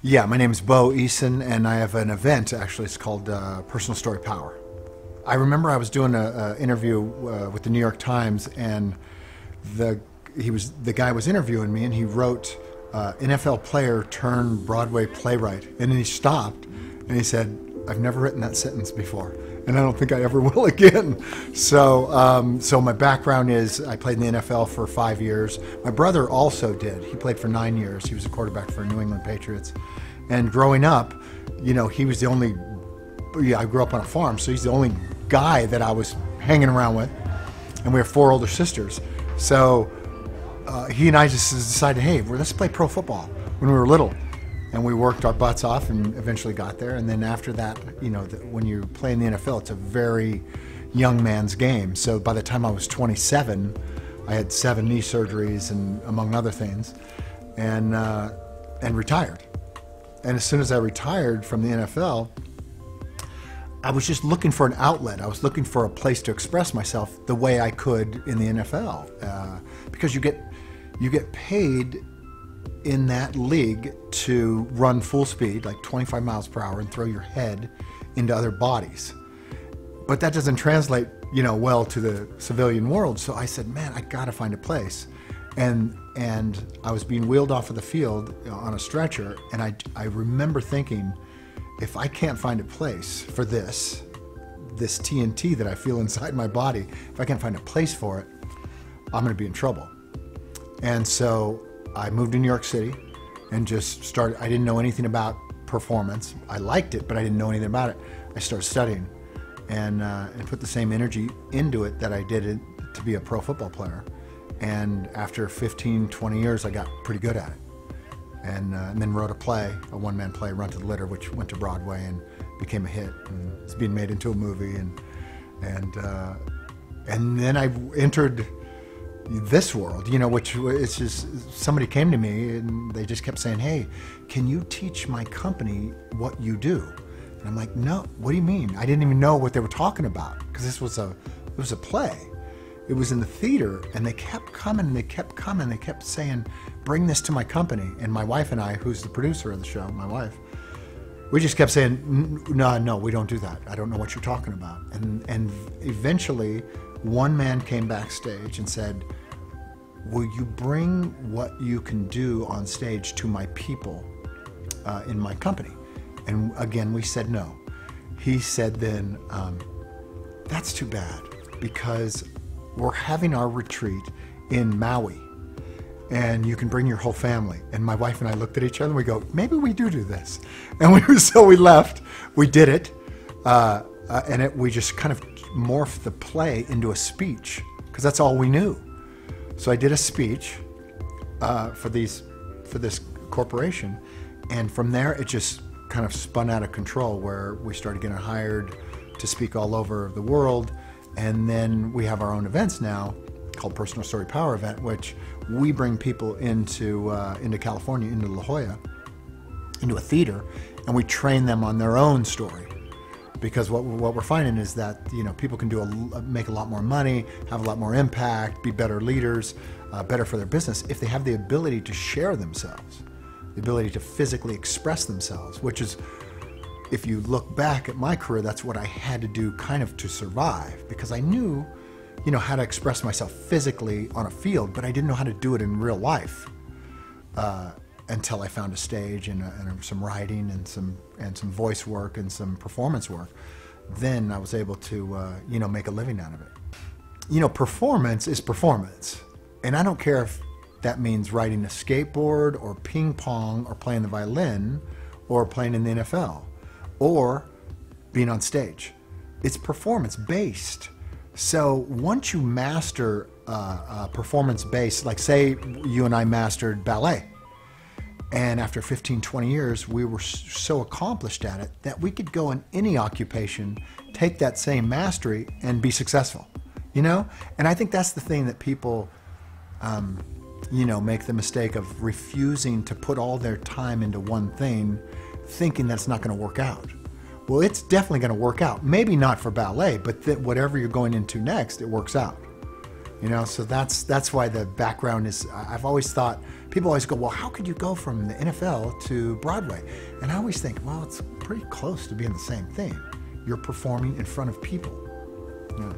Yeah, my name is Bo Eason, and I have an event. Actually, it's called Personal Story Power. I remember I was doing an interview with the New York Times, and the guy was interviewing me, and he wrote NFL player turned Broadway playwright, and then he stopped, and he said, "I've never written that sentence before, and I don't think I ever will again." So my background is I played in the NFL for 5 years. My brother also did. He played for 9 years. He was a quarterback for New England Patriots. And growing up, he was the only, I grew up on a farm, so he's the only guy that I was hanging around with. And we have 4 older sisters. So he and I just decided, hey, let's play pro football when we were little. And we worked our butts off and eventually got there. And then after that, when you play in the NFL, it's a very young man's game. So by the time I was 27, I had 7 knee surgeries and among other things, and retired. And as soon as I retired from the NFL, I was just looking for an outlet. I was looking for a place to express myself the way I could in the NFL, because you get paid in that league to run full speed, like 25 miles per hour, and throw your head into other bodies. But that doesn't translate, well to the civilian world. So I said, man, I gotta find a place. And I was being wheeled off of the field on a stretcher, and I remember thinking, if I can't find a place for this TNT that I feel inside my body, if I can't find a place for it, I'm gonna be in trouble. And so I moved to New York City and just started. I didn't know anything about performance. I liked it, but I didn't know anything about it. I started studying and put the same energy into it that I did to be a pro football player. And after 15, 20 years, I got pretty good at it. And then wrote a play, a one-man play, Run to the Litter, which went to Broadway and became a hit. And it's being made into a movie. And then I entered this world, which it's just, somebody came to me and they just kept saying, hey, can you teach my company what you do? And I'm like, no, what do you mean? I didn't even know what they were talking about, because it was a play. It was in the theater, and they kept coming, they kept saying, bring this to my company. And my wife and I, who's the producer of the show, my wife, we just kept saying, no, we don't do that. I don't know what you're talking about. And eventually, one man came backstage and said, will you bring what you can do on stage to my people in my company? And again, we said no. He said then, that's too bad, because we're having our retreat in Maui, and you can bring your whole family. And my wife and I looked at each other and we go, maybe we do this. And so we left, we did it, and we just kind of morphed the play into a speech, because that's all we knew. So I did a speech for this corporation, and from there it just kind of spun out of control, where we started getting hired to speak all over the world. And then we have our own events now called Personal Story Power Event, which we bring people into California, into La Jolla, into a theater, and we train them on their own story. Because what we're finding is that people can make a lot more money, have a lot more impact, be better leaders, better for their business, if they have the ability to share themselves, the ability to physically express themselves, which is, if you look back at my career, that's what I had to do kind of to survive, because I knew, how to express myself physically on a field, but I didn't know how to do it in real life until I found a stage and some writing and some voice work and some performance work. Then I was able to, make a living out of it. Performance is performance, and I don't care if that means riding a skateboard or ping pong or playing the violin or playing in the NFL. Or being on stage. It's performance-based. So once you master performance-based, like say you and I mastered ballet, and after 15, 20 years, we were so accomplished at it that we could go in any occupation, take that same mastery, and be successful, And I think that's the thing that people, make the mistake of refusing to put all their time into one thing, thinking that's not going to work out. Well, it's definitely going to work out. Maybe not for ballet, but whatever you're going into next, it works out. You know, so that's why the background is. I've always thought, people always go, well, how could you go from the NFL to Broadway? And I always think, well, it's pretty close to being the same thing. You're performing in front of people. Yeah.